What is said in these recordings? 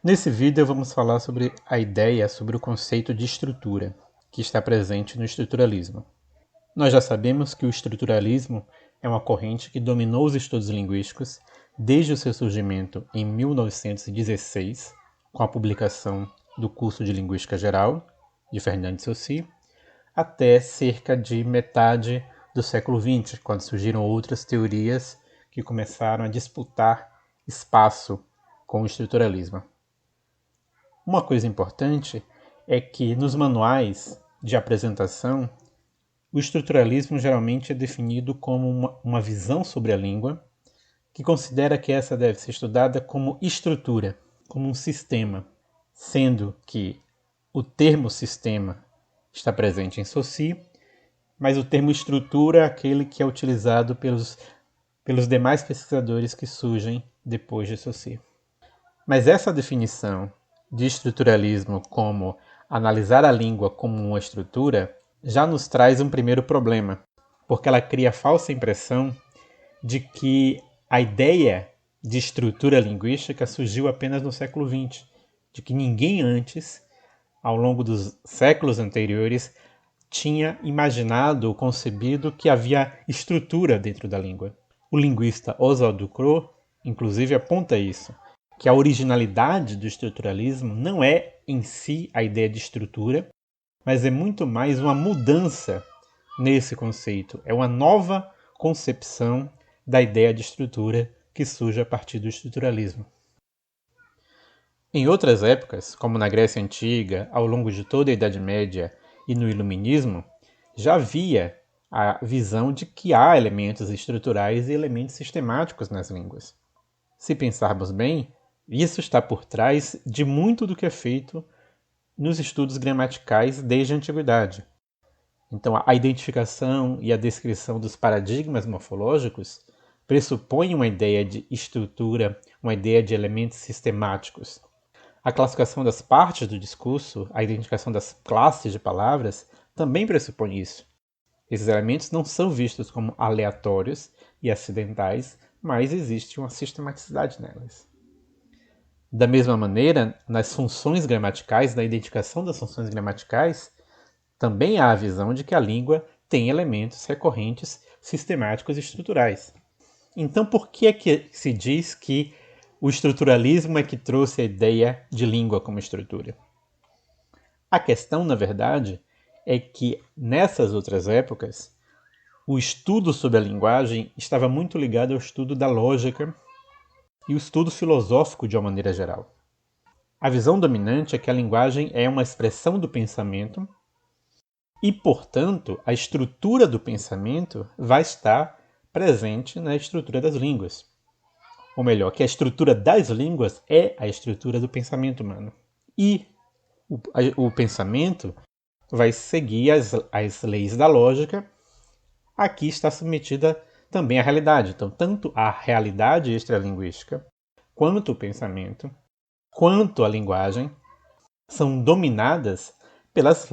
Nesse vídeo vamos falar sobre a ideia sobre o conceito de estrutura, que está presente no estruturalismo. Nós já sabemos que o estruturalismo é uma corrente que dominou os estudos linguísticos desde o seu surgimento em 1916, com a publicação do curso de Linguística Geral, de Fernand de Saussure, até cerca de metade do século XX, quando surgiram outras teorias que começaram a disputar espaço com o estruturalismo. Uma coisa importante é que nos manuais de apresentação, o estruturalismo geralmente é definido como uma visão sobre a língua que considera que essa deve ser estudada como estrutura, como um sistema, sendo que o termo sistema está presente em Saussure, mas o termo estrutura é aquele que é utilizado pelos demais pesquisadores que surgem depois de Saussure. Mas essa definição de estruturalismo como analisar a língua como uma estrutura já nos traz um primeiro problema, porque ela cria a falsa impressão de que a ideia de estrutura linguística surgiu apenas no século XX, de que ninguém antes, ao longo dos séculos anteriores, tinha imaginado ou concebido que havia estrutura dentro da língua. O linguista Oswald Ducrot, inclusive, aponta isso, que a originalidade do estruturalismo não é em si a ideia de estrutura, mas é muito mais uma mudança nesse conceito. É uma nova concepção da ideia de estrutura que surge a partir do estruturalismo. Em outras épocas, como na Grécia Antiga, ao longo de toda a Idade Média e no Iluminismo, já havia a visão de que há elementos estruturais e elementos sistemáticos nas línguas. Se pensarmos bem, isso está por trás de muito do que é feito nos estudos gramaticais desde a antiguidade. Então, a identificação e a descrição dos paradigmas morfológicos pressupõe uma ideia de estrutura, uma ideia de elementos sistemáticos. A classificação das partes do discurso, a identificação das classes de palavras, também pressupõe isso. Esses elementos não são vistos como aleatórios e acidentais, mas existe uma sistematicidade nelas. Da mesma maneira, nas funções gramaticais, na identificação das funções gramaticais, também há a visão de que a língua tem elementos recorrentes, sistemáticos e estruturais. Então, por que é que se diz que o estruturalismo é que trouxe a ideia de língua como estrutura? A questão, na verdade, é que nessas outras épocas, o estudo sobre a linguagem estava muito ligado ao estudo da lógica e o estudo filosófico de uma maneira geral. A visão dominante é que a linguagem é uma expressão do pensamento e, portanto, a estrutura do pensamento vai estar presente na estrutura das línguas. Ou melhor, que a estrutura das línguas é a estrutura do pensamento humano. E o pensamento vai seguir as leis da lógica. Aqui está submetida também à realidade. Então, tanto a realidade extralinguística, quanto o pensamento, quanto a linguagem, são dominadas pelas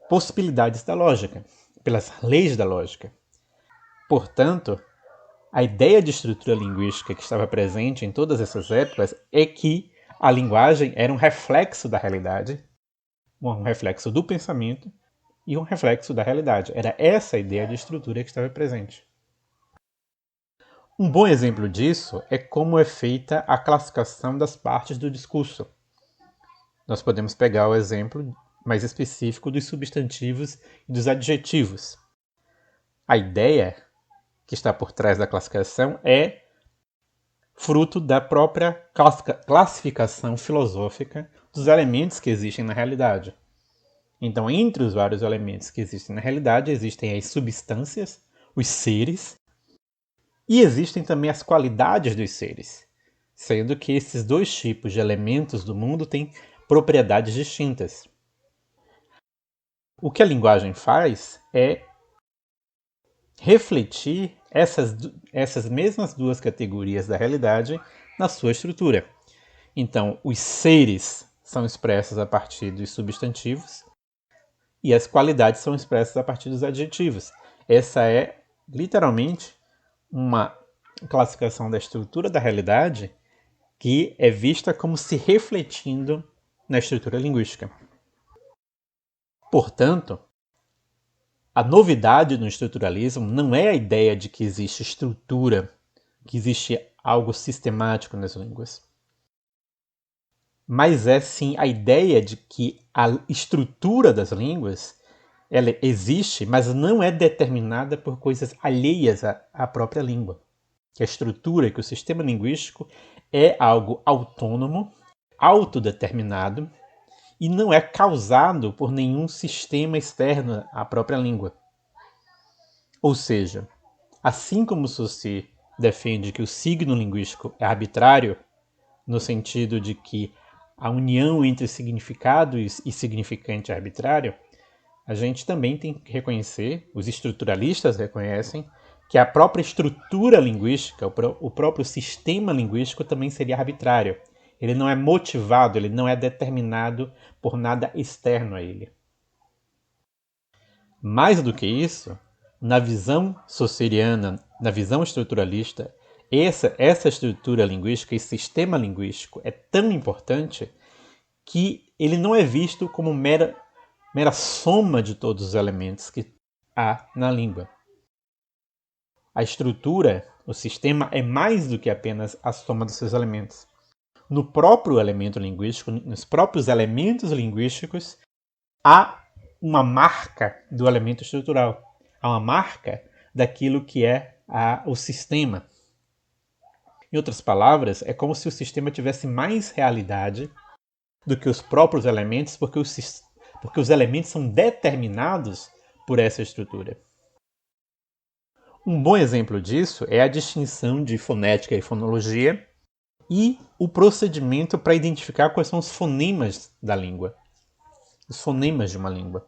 possibilidades da lógica, pelas leis da lógica. Portanto, a ideia de estrutura linguística que estava presente em todas essas épocas é que a linguagem era um reflexo da realidade, um reflexo do pensamento e um reflexo da realidade. Era essa a ideia de estrutura que estava presente. Um bom exemplo disso é como é feita a classificação das partes do discurso. Nós podemos pegar o exemplo mais específico dos substantivos e dos adjetivos. A ideia que está por trás da classificação é fruto da própria classificação filosófica dos elementos que existem na realidade. Então, entre os vários elementos que existem na realidade, existem as substâncias, os seres, e existem também as qualidades dos seres, sendo que esses dois tipos de elementos do mundo têm propriedades distintas. O que a linguagem faz é refletir essas mesmas duas categorias da realidade na sua estrutura. Então, os seres são expressos a partir dos substantivos e as qualidades são expressas a partir dos adjetivos. Essa é, literalmente, uma classificação da estrutura da realidade que é vista como se refletindo na estrutura linguística. Portanto, a novidade no estruturalismo não é a ideia de que existe estrutura, que existe algo sistemático nas línguas, mas é sim a ideia de que a estrutura das línguas ela existe, mas não é determinada por coisas alheias à própria língua. Que a estrutura, que o sistema linguístico é algo autônomo, autodeterminado e não é causado por nenhum sistema externo à própria língua. Ou seja, assim como Saussure defende que o signo linguístico é arbitrário, no sentido de que a união entre significado e significante é arbitrário, a gente também tem que reconhecer, os estruturalistas reconhecem, que a própria estrutura linguística, o próprio sistema linguístico também seria arbitrário. Ele não é motivado, ele não é determinado por nada externo a ele. Mais do que isso, na visão saussuriana, na visão estruturalista, essa estrutura linguística, esse sistema linguístico é tão importante que ele não é visto como mera soma de todos os elementos que há na língua. A estrutura, o sistema, é mais do que apenas a soma dos seus elementos. No próprio elemento linguístico, nos próprios elementos linguísticos, há uma marca do elemento estrutural. Há uma marca daquilo que é o sistema. Em outras palavras, é como se o sistema tivesse mais realidade do que os próprios elementos, porque os elementos são determinados por essa estrutura. Um bom exemplo disso é a distinção de fonética e fonologia e o procedimento para identificar quais são os fonemas da língua, os fonemas de uma língua.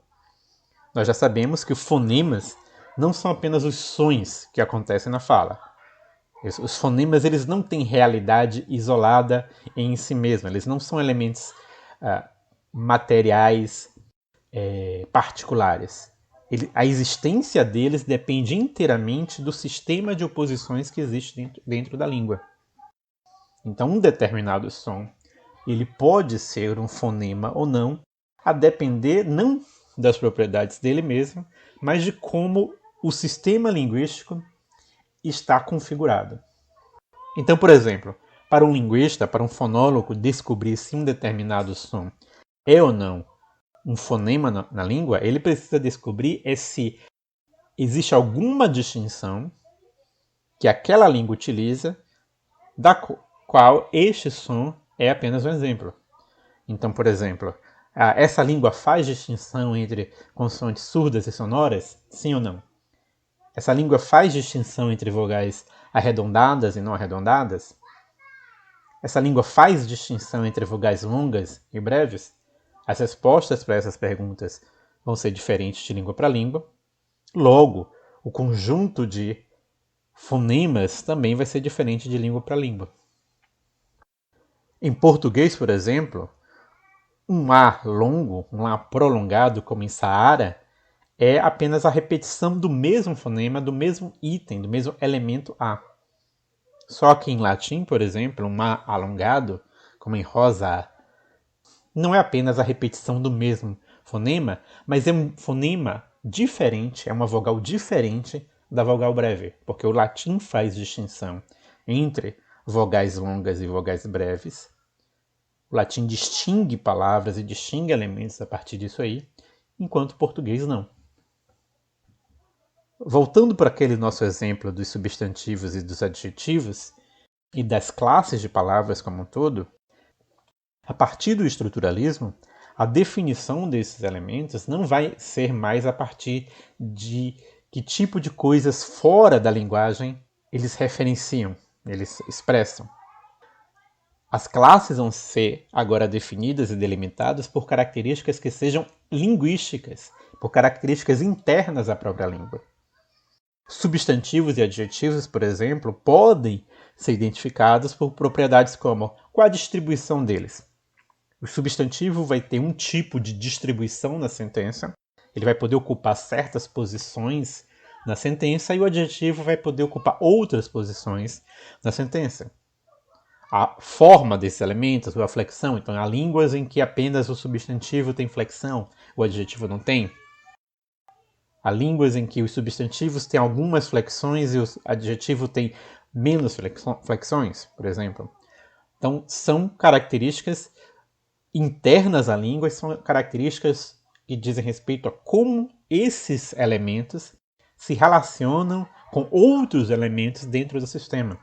Nós já sabemos que os fonemas não são apenas os sons que acontecem na fala. Os fonemas eles não têm realidade isolada em si mesmos, eles não são elementos materiais particulares. A existência deles depende inteiramente do sistema de oposições que existe dentro da língua. Então, um determinado som ele pode ser um fonema ou não, a depender não das propriedades dele mesmo, mas de como o sistema linguístico está configurado. Então, por exemplo, para um linguista, para um fonólogo descobrir se um determinado som é ou não um fonema na língua, ele precisa descobrir se existe alguma distinção que aquela língua utiliza, da qual este som é apenas um exemplo. Então, por exemplo, essa língua faz distinção entre consoantes surdas e sonoras? Sim ou não? Essa língua faz distinção entre vogais arredondadas e não arredondadas? Essa língua faz distinção entre vogais longas e breves? As respostas para essas perguntas vão ser diferentes de língua para língua. Logo, o conjunto de fonemas também vai ser diferente de língua para língua. Em português, por exemplo, um A longo, um A prolongado, como em Saara, é apenas a repetição do mesmo fonema, do mesmo item, do mesmo elemento A. Só que em latim, por exemplo, um A alongado, como em rosa, não é apenas a repetição do mesmo fonema, mas é um fonema diferente, é uma vogal diferente da vogal breve, porque o latim faz distinção entre vogais longas e vogais breves. O latim distingue palavras e distingue elementos a partir disso aí, enquanto o português não. Voltando para aquele nosso exemplo dos substantivos e dos adjetivos, e das classes de palavras como um todo, a partir do estruturalismo, a definição desses elementos não vai ser mais a partir de que tipo de coisas fora da linguagem eles referenciam, eles expressam. As classes vão ser agora definidas e delimitadas por características que sejam linguísticas, por características internas à própria língua. Substantivos e adjetivos, por exemplo, podem ser identificados por propriedades como qual a distribuição deles. O substantivo vai ter um tipo de distribuição na sentença, ele vai poder ocupar certas posições na sentença e o adjetivo vai poder ocupar outras posições na sentença. a forma desses elementos, ou a flexão. Então, há línguas em que apenas o substantivo tem flexão, o adjetivo não tem. Há línguas em que os substantivos têm algumas flexões e o adjetivo tem menos flexões, por exemplo. Então, são características internas à língua, são características que dizem respeito a como esses elementos se relacionam com outros elementos dentro do sistema.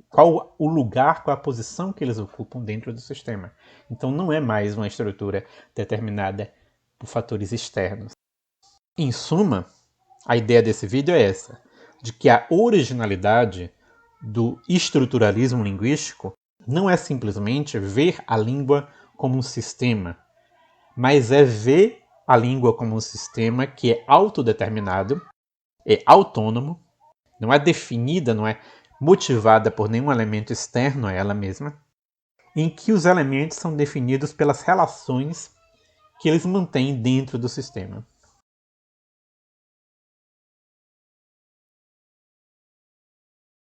Qual o lugar, qual a posição que eles ocupam dentro do sistema. Então não é mais uma estrutura determinada por fatores externos. Em suma, a ideia desse vídeo é essa, de que a originalidade do estruturalismo linguístico não é simplesmente ver a língua como um sistema, mas é ver a língua como um sistema que é autodeterminado, é autônomo, não é definida, não é motivada por nenhum elemento externo a ela mesma, em que os elementos são definidos pelas relações que eles mantêm dentro do sistema.